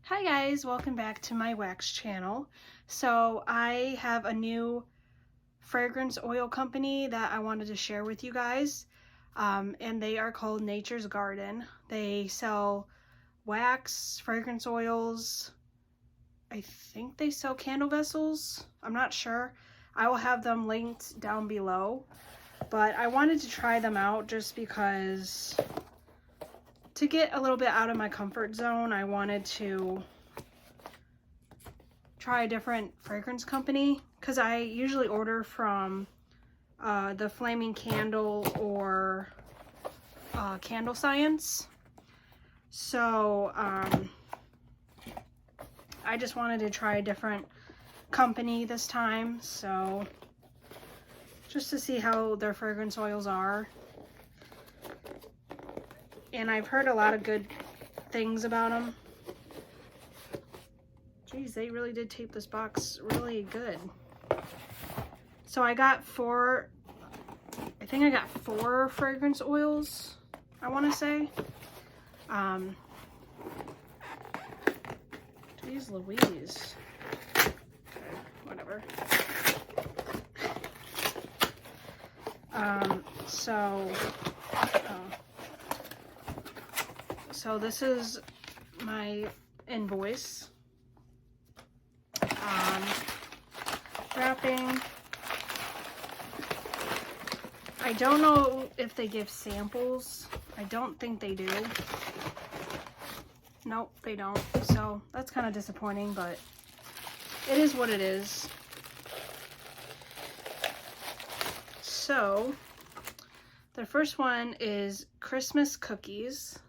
Hi guys, welcome back to my wax channel. So I have a new fragrance oil company that I wanted to share with you guys, and they are called Nature's Garden. They sell wax, fragrance oils. I think they sell candle vessels. I'm not sure. I will have them linked down below, but I wanted to try them out just because to get a little bit out of my comfort zone. I wanted to try a different fragrance company because I usually order from the Flaming Candle or Candle Science. So I just wanted to try a different company this time, so just to see how their fragrance oils are. And I've heard a lot of good things about them. Geez, they really did tape this box really good. So I got four fragrance oils, I want to say. Geez Louise. Okay, whatever. So this is my invoice. Wrapping. I don't know if they give samples. I don't think they do. Nope, they don't. So that's kind of disappointing, but it is what it is. So the first one is Christmas cookies.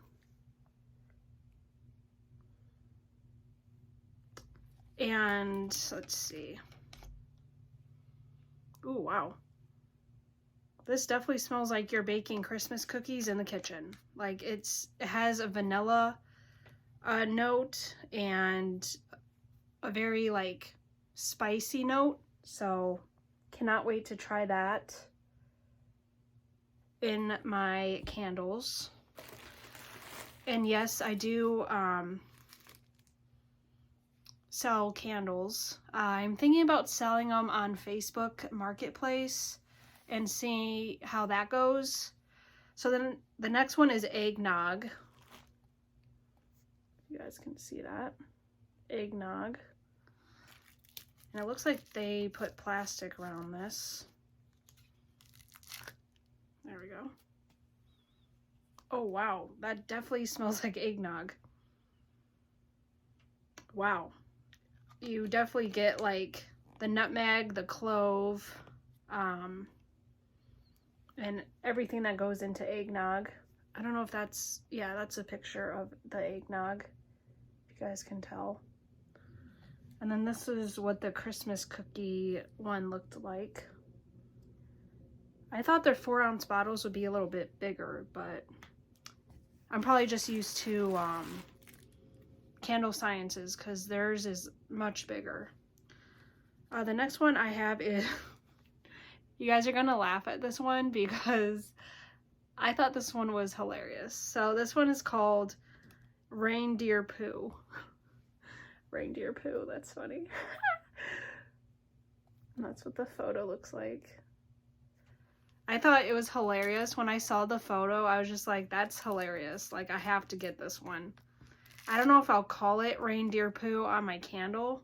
And let's see. Ooh, wow. This definitely smells like you're baking Christmas cookies in the kitchen. Like it has a vanilla note and a very like spicy note. So cannot wait to try that in my candles. And yes, I do sell candles. I'm thinking about selling them on Facebook Marketplace and see how that goes. So then the next one is eggnog. You guys can see that. Eggnog. And it looks like they put plastic around this. There we go. Oh wow, that definitely smells like eggnog. Wow. You definitely get like the nutmeg, the clove, and everything that goes into eggnog. I don't know if that's, yeah, that's a picture of the eggnog, if you guys can tell. And then this is what the Christmas cookie one looked like. I thought their 4-ounce bottles would be a little bit bigger, but I'm probably just used to Candle Sciences because theirs is much bigger. The next one I have is, you guys are gonna laugh at this one because I thought this one was hilarious. So this one is called Reindeer Poo. Reindeer Poo, that's funny. And that's what the photo looks like. I thought it was hilarious. When I saw the photo, I was just like, that's hilarious. Like, I have to get this one. I don't know if I'll call it Reindeer Poo on my candle.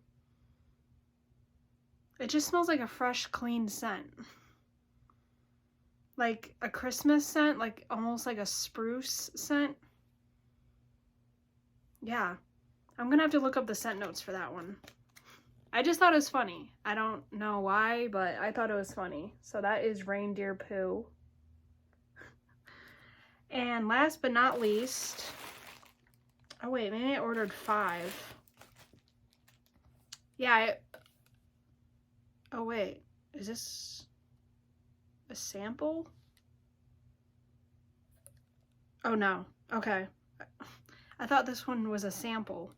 It just smells like a fresh, clean scent. Like a Christmas scent, like almost like a spruce scent. Yeah, I'm gonna have to look up the scent notes for that one. I just thought it was funny. I don't know why, but I thought it was funny. So that is Reindeer Poo. And last but not least, oh wait, maybe I ordered 5. Yeah, oh wait, is this a sample? Oh no, okay. I thought this one was a sample.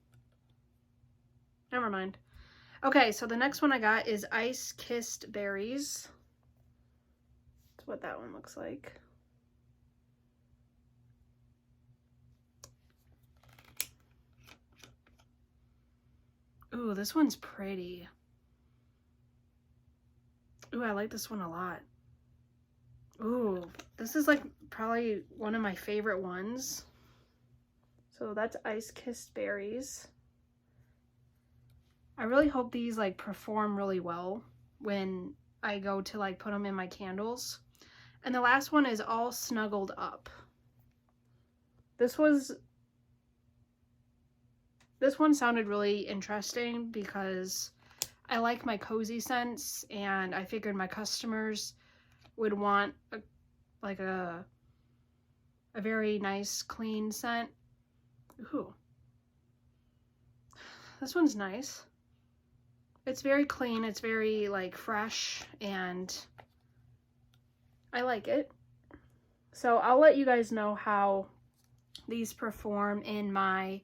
Never mind. Okay, so the next one I got is Ice Kissed Berries. That's what that one looks like. Ooh, this one's pretty. Ooh, I like this one a lot. Ooh, this is like probably one of my favorite ones. So that's Ice Kissed Berries. I really hope these like perform really well when I go to like put them in my candles. And the last one is All Snuggled Up. This one sounded really interesting because I like my cozy scents, and I figured my customers would want a very nice clean scent. Ooh. This one's nice. It's very clean, it's very like fresh, and I like it. So I'll let you guys know how these perform in my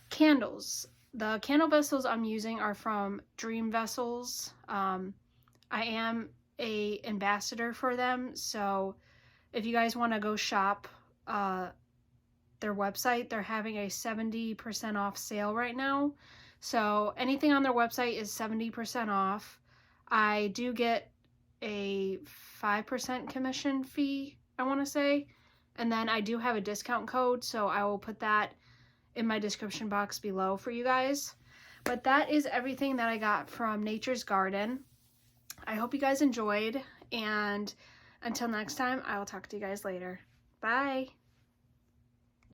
candles. The candle vessels I'm using are from Dream Vessels. I am a ambassador for them, so if you guys want to go shop their website, they're having a 70% off sale right now. So anything on their website is 70% off. I do get a 5% commission fee, I want to say, and then I do have a discount code, so I will put that in my description box below for you guys. But that is everything that I got from Nature's Garden. I hope you guys enjoyed, and until next time, I will talk to you guys later. Bye!